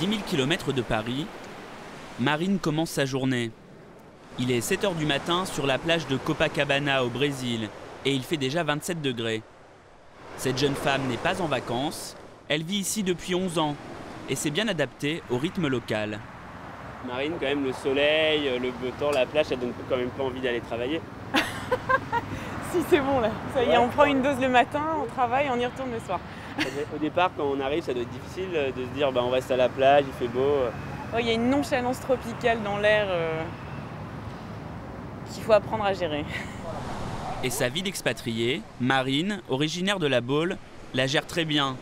10 000 km de Paris, Marine commence sa journée. Il est 7 h du matin sur la plage de Copacabana au Brésil et il fait déjà 27 degrés. Cette jeune femme n'est pas en vacances, elle vit ici depuis 11 ans et s'est bien adaptée au rythme local. Marine, quand même, le soleil, le beau temps, la plage, ça donne quand même pas envie d'aller travailler. Si, c'est bon là, ça y est, on prend une dose le matin, on travaille, on y retourne le soir. Au départ, quand on arrive, ça doit être difficile de se dire on reste à la plage, il fait beau. Il y a une nonchalance tropicale dans l'air qu'il faut apprendre à gérer. Et sa vie d'expatriée, Marine, originaire de la Baule, la gère très bien.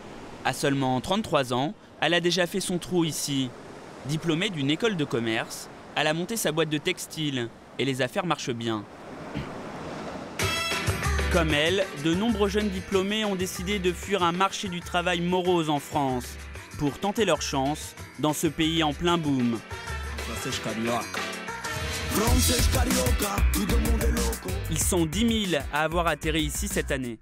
À seulement 33 ans, elle a déjà fait son trou ici. Diplômée d'une école de commerce, elle a monté sa boîte de textile et les affaires marchent bien. Comme elle, de nombreux jeunes diplômés ont décidé de fuir un marché du travail morose en France pour tenter leur chance dans ce pays en plein boom. Ils sont 10 000 à avoir atterri ici cette année.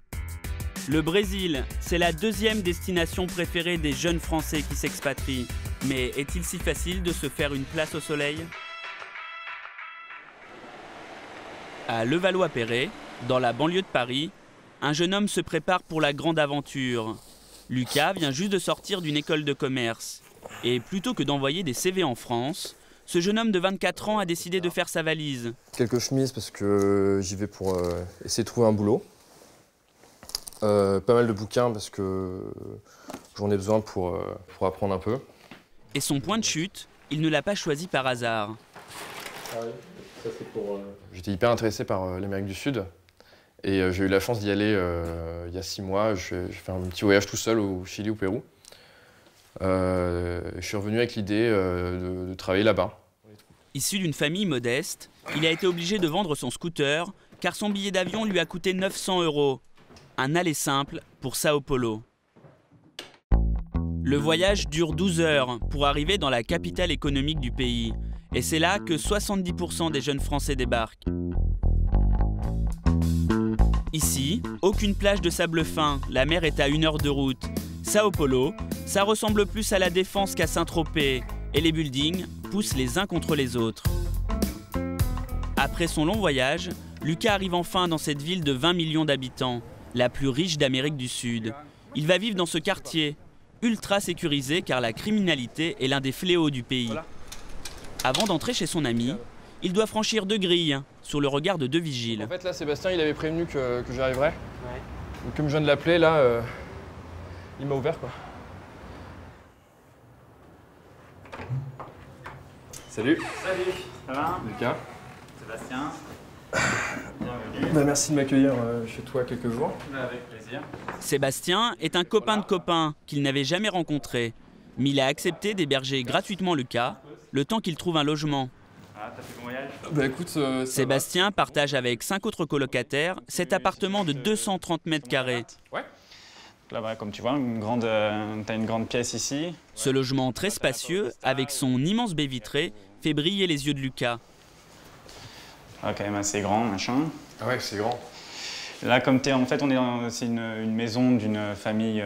Le Brésil, c'est la deuxième destination préférée des jeunes Français qui s'expatrient. Mais est-il si facile de se faire une place au soleil? À Levallois-Perret, dans la banlieue de Paris, un jeune homme se prépare pour la grande aventure. Lucas vient juste de sortir d'une école de commerce. Et plutôt que d'envoyer des CV en France, ce jeune homme de 24 ans a décidé de faire sa valise. Quelques chemises parce que j'y vais pour essayer de trouver un boulot. Pas mal de bouquins parce que j'en ai besoin pour apprendre un peu. Et son point de chute, il ne l'a pas choisi par hasard. Ah oui, ça c'est pour... J'étais hyper intéressé par l'Amérique du Sud et j'ai eu la chance d'y aller il y a 6 mois. J'ai fait un petit voyage tout seul au Chili, au Pérou. Je suis revenu avec l'idée de travailler là-bas. Issu d'une famille modeste, il a été obligé de vendre son scooter car son billet d'avion lui a coûté 900 €. Un aller simple pour Sao Paulo. Le voyage dure 12 heures pour arriver dans la capitale économique du pays. Et c'est là que 70% des jeunes Français débarquent. Ici, aucune plage de sable fin, la mer est à 1 heure de route. Sao Paulo, ça ressemble plus à la Défense qu'à Saint-Tropez. Et les buildings poussent les uns contre les autres. Après son long voyage, Lucas arrive enfin dans cette ville de 20 millions d'habitants, la plus riche d'Amérique du Sud. Il va vivre dans ce quartier, ultra sécurisé car la criminalité est l'un des fléaux du pays. Avant d'entrer chez son ami, il doit franchir 2 grilles, sous le regard de 2 vigiles. En fait là, Sébastien, il avait prévenu que j'arriverais. Ouais. Donc comme je viens de l'appeler, là, il m'a ouvert quoi. Salut. Salut, ça va? Lucas. Sébastien. Merci de m'accueillir chez toi quelques jours. Avec plaisir. Sébastien est un copain de copain qu'il n'avait jamais rencontré. Mais il a accepté d'héberger gratuitement Lucas, le temps qu'il trouve un logement. Ah, t'as fait ton voyage? Bah écoute, Sébastien partage avec 5 autres colocataires cet appartement de 230 mètres carrés. Ouais. Là, bah, comme tu vois, t'as une grande pièce ici. Ce logement très spacieux, avec son immense baie vitrée, fait briller les yeux de Lucas. Ah, quand même assez grand, machin. Ah ouais, c'est grand. Là, comme en fait, c'est une maison d'une famille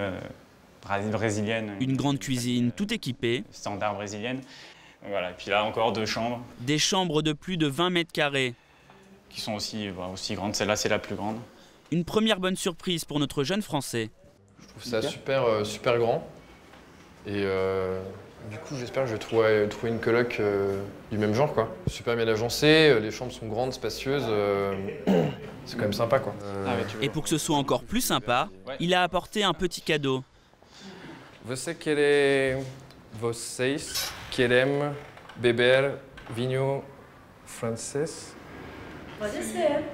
brésilienne. Une grande cuisine, tout équipée. Standard brésilienne. Voilà, et puis là, encore 2 chambres. Des chambres de plus de 20 mètres carrés. Qui sont aussi grandes. Celle-là, c'est la plus grande. Une première bonne surprise pour notre jeune Français. Je trouve ça super grand. Et du coup, j'espère que je vais trouver une coloc du même genre, quoi. Super bien agencé, les chambres sont grandes, spacieuses. C'est quand même sympa, quoi. Et pour que ce soit encore plus sympa, il a apporté un petit cadeau. Vocês querem beber vinho francês?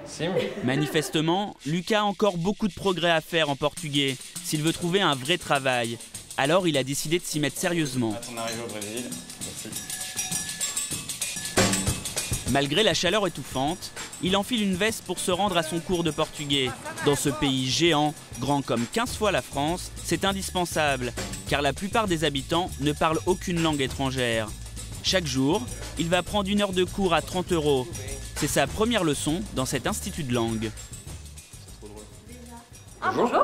Sim. Manifestement, Lucas a encore beaucoup de progrès à faire en portugais s'il veut trouver un vrai travail. Alors il a décidé de s'y mettre sérieusement. À ton arrivée au Brésil. Malgré la chaleur étouffante, il enfile une veste pour se rendre à son cours de portugais. Dans ce pays géant, grand comme 15 fois la France, c'est indispensable, car la plupart des habitants ne parlent aucune langue étrangère. Chaque jour, il va prendre 1 heure de cours à 30 €. C'est sa première leçon dans cet institut de langue. Ah, bonjour.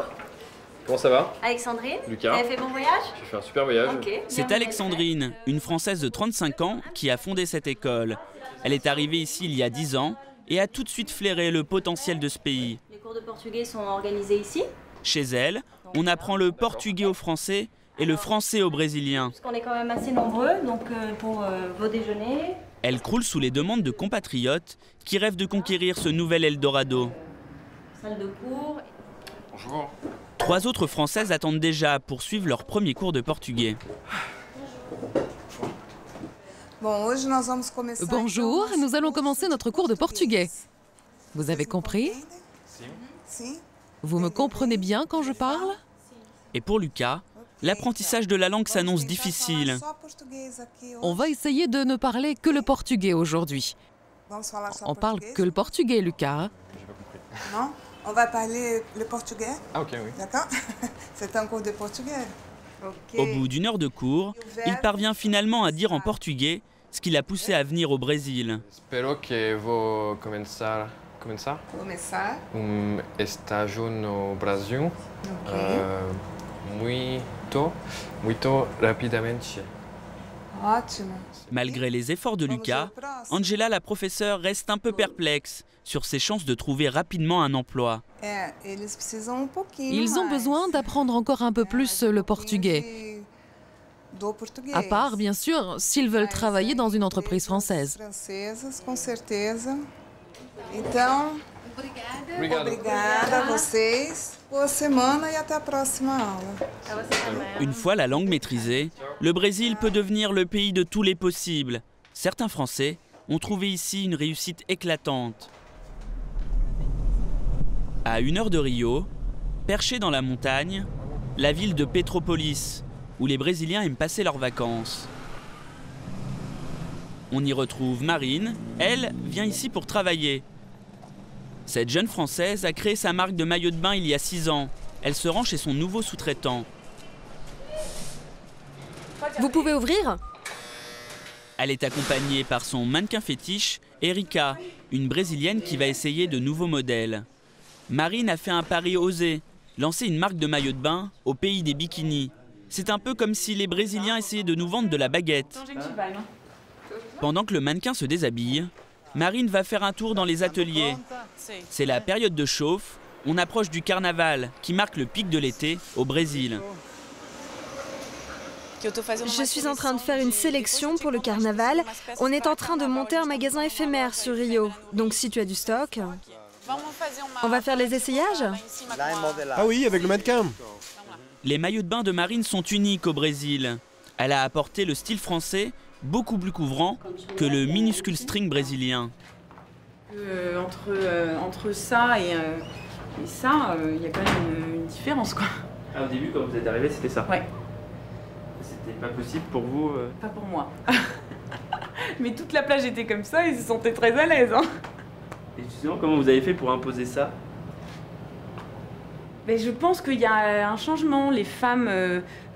Comment ça va? Alexandrine, Lucas. vous avez fait bon voyage? J'ai fait un super voyage. Ok. C'est Alexandrine, une Française de 35 ans, qui a fondé cette école. Elle est arrivée ici il y a 10 ans et a tout de suite flairé le potentiel de ce pays. Les cours de portugais sont organisés ici. Chez elle, on apprend le portugais au français et le français au brésilien. Parce qu'on est quand même assez nombreux, donc pour vos déjeuners. Elle croule sous les demandes de compatriotes qui rêvent de conquérir ce nouvel Eldorado. Salle de cours. Bonjour. 3 autres Françaises attendent déjà pour suivre leur premier cours de portugais. Bonjour, nous allons commencer notre cours de portugais. Vous avez compris? Vous me comprenez bien quand je parle? Et pour Lucas, l'apprentissage de la langue s'annonce difficile. On va essayer de ne parler que le portugais aujourd'hui. On parle que le portugais, Lucas. Non, on va parler le portugais. Ah ok, oui. D'accord. C'est un cours de portugais. Au bout d'1 heure de cours, il parvient finalement à dire en portugais ce qui l'a poussé à venir au Brésil. Espero que vou começar estágio no Brasil muito rapidamente. Ótimo. Malgré les efforts de Lucas, Angela, la professeure, reste un peu perplexe sur ses chances de trouver rapidement un emploi. Ils ont besoin d'apprendre encore un peu plus le portugais. À part, bien sûr, s'ils veulent travailler dans une entreprise française. Com certeza. Então, obrigada a vocês. Boa semana e até a próxima aula. Une fois la langue maîtrisée, le Brésil peut devenir le pays de tous les possibles. Certains Français ont trouvé ici une réussite éclatante. À 1 heure de Rio, perchée dans la montagne, la ville de Petrópolis, où les Brésiliens aiment passer leurs vacances. On y retrouve Marine, elle vient ici pour travailler. Cette jeune Française a créé sa marque de maillot de bain il y a 6 ans. Elle se rend chez son nouveau sous-traitant. Vous pouvez ouvrir? Elle est accompagnée par son mannequin fétiche, Erika, une Brésilienne qui va essayer de nouveaux modèles. Marine a fait un pari osé, lancer une marque de maillot de bain au pays des bikinis. C'est un peu comme si les Brésiliens essayaient de nous vendre de la baguette. Pendant que le mannequin se déshabille, Marine va faire un tour dans les ateliers. C'est la période de chauffe, on approche du carnaval qui marque le pic de l'été au Brésil. Je suis en train de faire une sélection pour le carnaval. On est en train de monter un magasin éphémère sur Rio. Donc si tu as du stock, on va faire les essayages? Ah oui, avec le mannequin. Les maillots de bain de Marine sont uniques au Brésil. Elle a apporté le style français, beaucoup plus couvrant que le minuscule string brésilien. Entre ça et ça, il y a quand même une différence, quoi. Ah, au début, quand vous êtes arrivé, c'était ça? Ouais. C'était pas possible pour vous? Pas pour moi. Mais toute la plage était comme ça, ils se sentaient très à l'aise. Hein. Et justement, comment vous avez fait pour imposer ça? Mais je pense qu'il y a un changement. Les femmes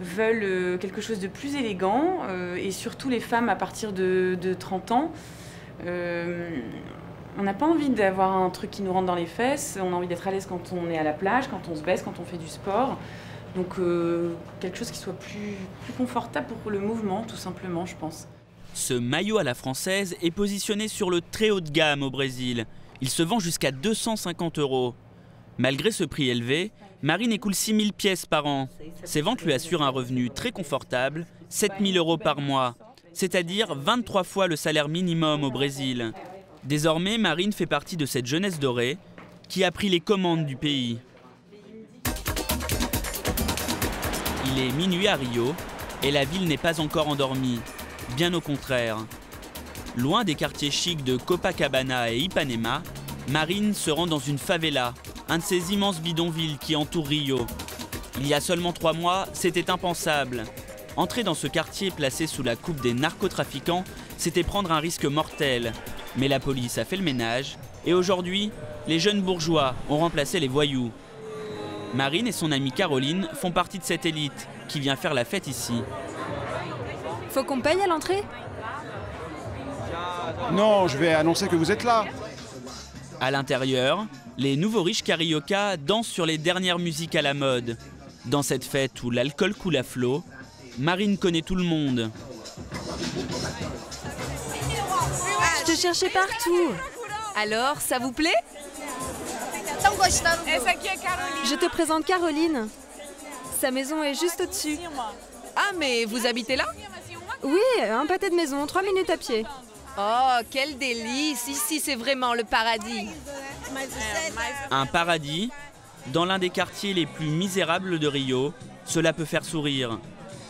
veulent quelque chose de plus élégant et surtout les femmes à partir de 30 ans. On n'a pas envie d'avoir un truc qui nous rentre dans les fesses. On a envie d'être à l'aise quand on est à la plage, quand on se baisse, quand on fait du sport. Donc quelque chose qui soit plus confortable pour le mouvement, tout simplement, je pense. Ce maillot à la française est positionné sur le très haut de gamme au Brésil. Il se vend jusqu'à 250 €. Malgré ce prix élevé, Marine écoule 6000 pièces par an. Ses ventes lui assurent un revenu très confortable, 7000 € par mois, c'est-à-dire 23 fois le salaire minimum au Brésil. Désormais, Marine fait partie de cette jeunesse dorée qui a pris les commandes du pays. Il est minuit à Rio et la ville n'est pas encore endormie, bien au contraire. Loin des quartiers chics de Copacabana et Ipanema, Marine se rend dans une favela, un de ces immenses bidonvilles qui entourent Rio. Il y a seulement 3 mois, c'était impensable. Entrer dans ce quartier placé sous la coupe des narcotrafiquants, c'était prendre un risque mortel. Mais la police a fait le ménage et aujourd'hui, les jeunes bourgeois ont remplacé les voyous. Marine et son amie Caroline font partie de cette élite qui vient faire la fête ici. Faut qu'on paye à l'entrée? Non, je vais annoncer que vous êtes là. À l'intérieur, les nouveaux riches carioca dansent sur les dernières musiques à la mode. Dans cette fête où l'alcool coule à flot, Marine connaît tout le monde. Je te cherchais partout. Alors, ça vous plaît? Je te présente Caroline. Sa maison est juste au-dessus. Ah, mais vous habitez là? Oui, un pâté de maison, 3 minutes à pied. Oh, quel délice! Ici, c'est vraiment le paradis. Un paradis? Dans l'un des quartiers les plus misérables de Rio, cela peut faire sourire.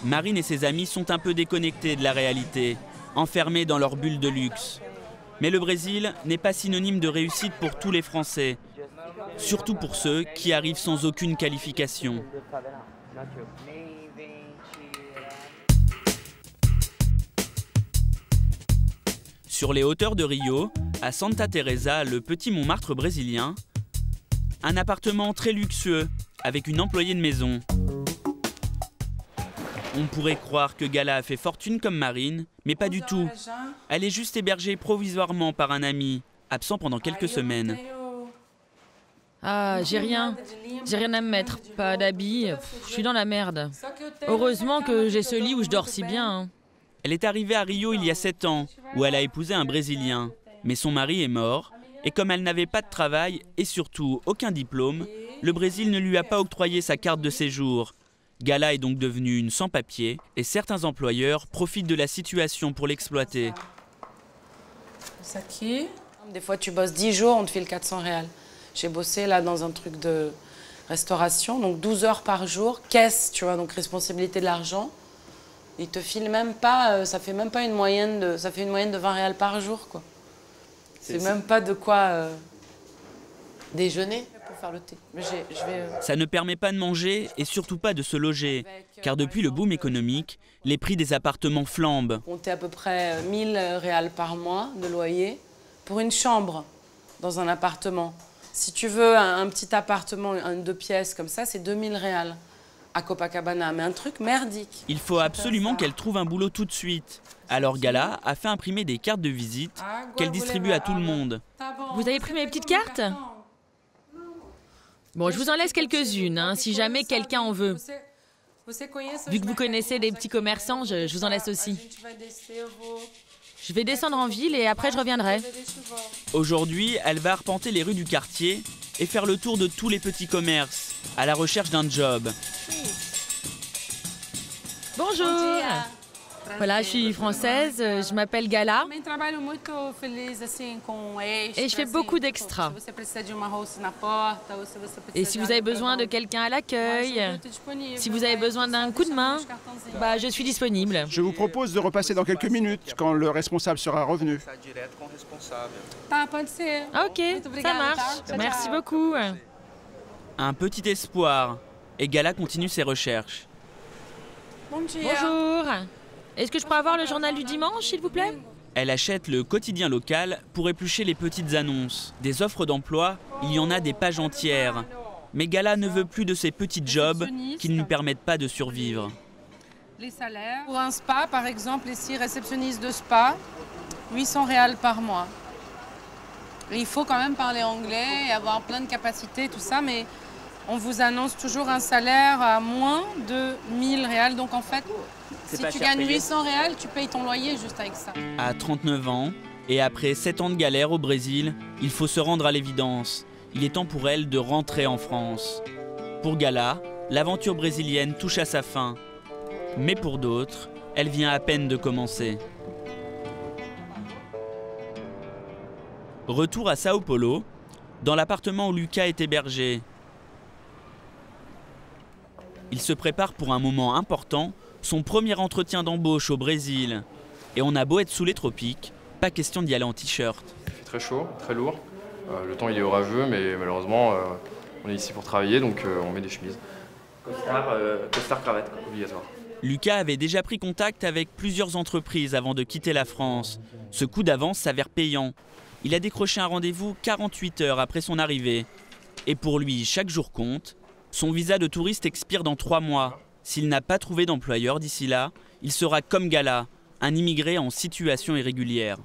Marine et ses amis sont un peu déconnectés de la réalité, enfermés dans leur bulle de luxe. Mais le Brésil n'est pas synonyme de réussite pour tous les Français, surtout pour ceux qui arrivent sans aucune qualification. Sur les hauteurs de Rio, à Santa Teresa, le petit Montmartre brésilien, un appartement très luxueux avec une employée de maison. On pourrait croire que Gala a fait fortune comme Marine, mais pas du tout. Elle est juste hébergée provisoirement par un ami, absent pendant quelques semaines. Ah, j'ai rien à me mettre, pas d'habits, je suis dans la merde. Heureusement que j'ai ce lit où je dors si bien. Hein. Elle est arrivée à Rio il y a 7 ans, où elle a épousé un Brésilien. Mais son mari est mort, et comme elle n'avait pas de travail et surtout aucun diplôme, le Brésil ne lui a pas octroyé sa carte de séjour. Gala est donc devenue une sans-papier, et certains employeurs profitent de la situation pour l'exploiter. Des fois, tu bosses 10 jours, on te file 400 réals. J'ai bossé là dans un truc de restauration, donc 12 heures par jour, caisse, tu vois, donc responsabilité de l'argent. Ils te filent même pas, ça fait même pas une moyenne de, ça fait une moyenne de 20 réals par jour, quoi. C'est même pas de quoi déjeuner pour faire le thé. Mais Ça ne permet pas de manger et surtout pas de se loger, car depuis le boom économique, les prix des appartements flambent. On comptait à peu près 1000 réals par mois de loyer pour une chambre dans un appartement. Si tu veux un petit appartement, 2 pièces comme ça, c'est 2000 réals à Copacabana, mais un truc merdique. Il faut absolument qu'elle trouve un boulot tout de suite. Alors Gala a fait imprimer des cartes de visite qu'elle distribue à tout le monde. Vous avez pris mes petites cartes? Bon, je vous en laisse quelques-unes, hein, si jamais quelqu'un en veut. Vu que vous connaissez des petits commerçants, je vous en laisse aussi. Je vais descendre en ville et après je reviendrai. Aujourd'hui, elle va arpenter les rues du quartier et faire le tour de tous les petits commerces, à la recherche d'un job. Bonjour. Voilà, je suis française, je m'appelle Gala. Et je fais beaucoup d'extras. Et si vous avez besoin de quelqu'un à l'accueil, si vous avez besoin d'un coup de main, bah, je suis disponible. Je vous propose de repasser dans quelques minutes, quand le responsable sera revenu. Ok, ça marche. Merci beaucoup. Un petit espoir. Et Gala continue ses recherches. Bonjour. Est-ce que je peux avoir le journal du dimanche, s'il vous plaît? Elle achète le quotidien local pour éplucher les petites annonces. Des offres d'emploi, il y en a des pages entières. Mais Gala ne veut plus de ces petits jobs qui ne lui permettent pas de survivre. Les salaires. Pour un spa, par exemple, ici, réceptionniste de spa, 800 réals par mois. Et il faut quand même parler anglais et avoir plein de capacités, tout ça, mais on vous annonce toujours un salaire à moins de 1000 réals. Donc en fait, si tu gagnes 800 réals, tu payes ton loyer juste avec ça. À 39 ans, et après 7 ans de galère au Brésil, il faut se rendre à l'évidence. Il est temps pour elle de rentrer en France. Pour Gala, l'aventure brésilienne touche à sa fin. Mais pour d'autres, elle vient à peine de commencer. Retour à Sao Paulo, dans l'appartement où Lucas est hébergé. Il se prépare pour un moment important, son premier entretien d'embauche au Brésil. Et on a beau être sous les tropiques, pas question d'y aller en t-shirt. Il fait très chaud, très lourd. Le temps il est orageux, mais malheureusement, on est ici pour travailler, donc on met des chemises. Costard cravate, obligatoire. Lucas avait déjà pris contact avec plusieurs entreprises avant de quitter la France. Ce coup d'avance s'avère payant. Il a décroché un rendez-vous 48 heures après son arrivée. Et pour lui, chaque jour compte. Son visa de touriste expire dans 3 mois. S'il n'a pas trouvé d'employeur d'ici là, il sera comme Gala, un immigré en situation irrégulière.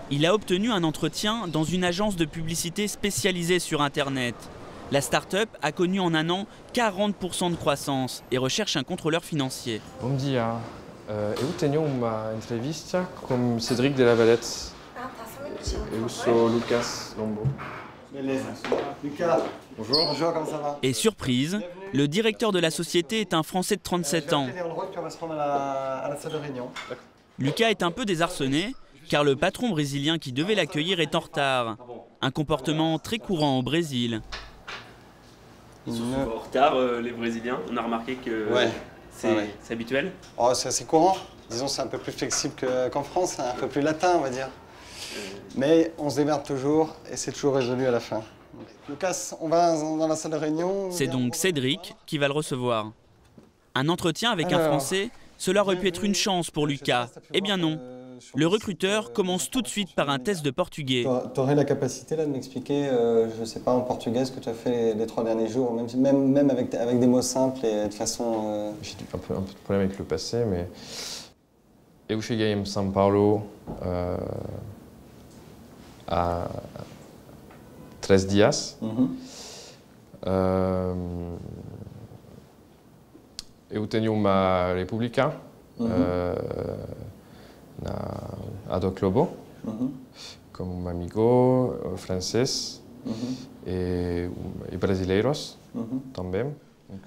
Il a obtenu un entretien dans une agence de publicité spécialisée sur Internet. La start-up a connu en un an 40% de croissance et recherche un contrôleur financier. Bom dia. Eu tenho uma entrevista com Cédric de la Valette. Eu sou Lucas Lombo. Lucas. Bonjour. Bonjour, comment ça va? Et surprise, le directeur de la société est un Français de 37 ans. On va se rendre à la salle de réunion. Lucas est un peu désarçonné car le patron brésilien qui devait l'accueillir est en retard. Un comportement très courant au Brésil. Ils sont souvent en retard, les Brésiliens. On a remarqué que c'est habituel. Oh, c'est assez courant. Disons, c'est un peu plus flexible qu'en France, un peu plus latin, on va dire. Mais on se démerde toujours et c'est toujours résolu à la fin. Lucas, on va dans la salle de réunion. C'est donc Cédric qui va le recevoir. Un entretien avec un Français, cela aurait pu être une chance pour Lucas. Eh bien non. Le recruteur commence tout de suite par un test de portugais. Tu aurais la capacité là de m'expliquer, je ne sais pas, en portugais, ce que tu as fait les 3 derniers jours, même avec des mots simples et de façon... J'ai un peu de problème avec le passé, mais... Eu cheguei em São Paulo há 13 dias. Eu tenho uma república a Doc Lobo, com amigo francês et brasileiros também.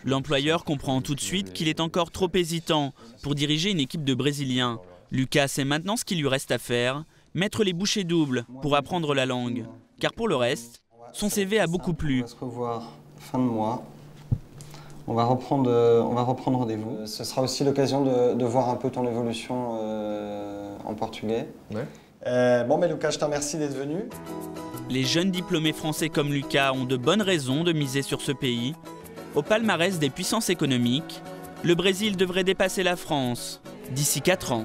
L'employeur comprend tout de suite qu'il est encore trop hésitant pour diriger une équipe de Brésiliens. Lucas sait maintenant ce qu'il lui reste à faire, mettre les bouchées doubles pour apprendre la langue. Car pour le reste, son CV a beaucoup plu. On va se revoir fin de mois. On va reprendre rendez-vous. Ce sera aussi l'occasion de voir un peu ton évolution en portugais. Ouais. Bon, mais Lucas, je te remercie d'être venu. Les jeunes diplômés français comme Lucas ont de bonnes raisons de miser sur ce pays. Au palmarès des puissances économiques, le Brésil devrait dépasser la France d'ici 4 ans.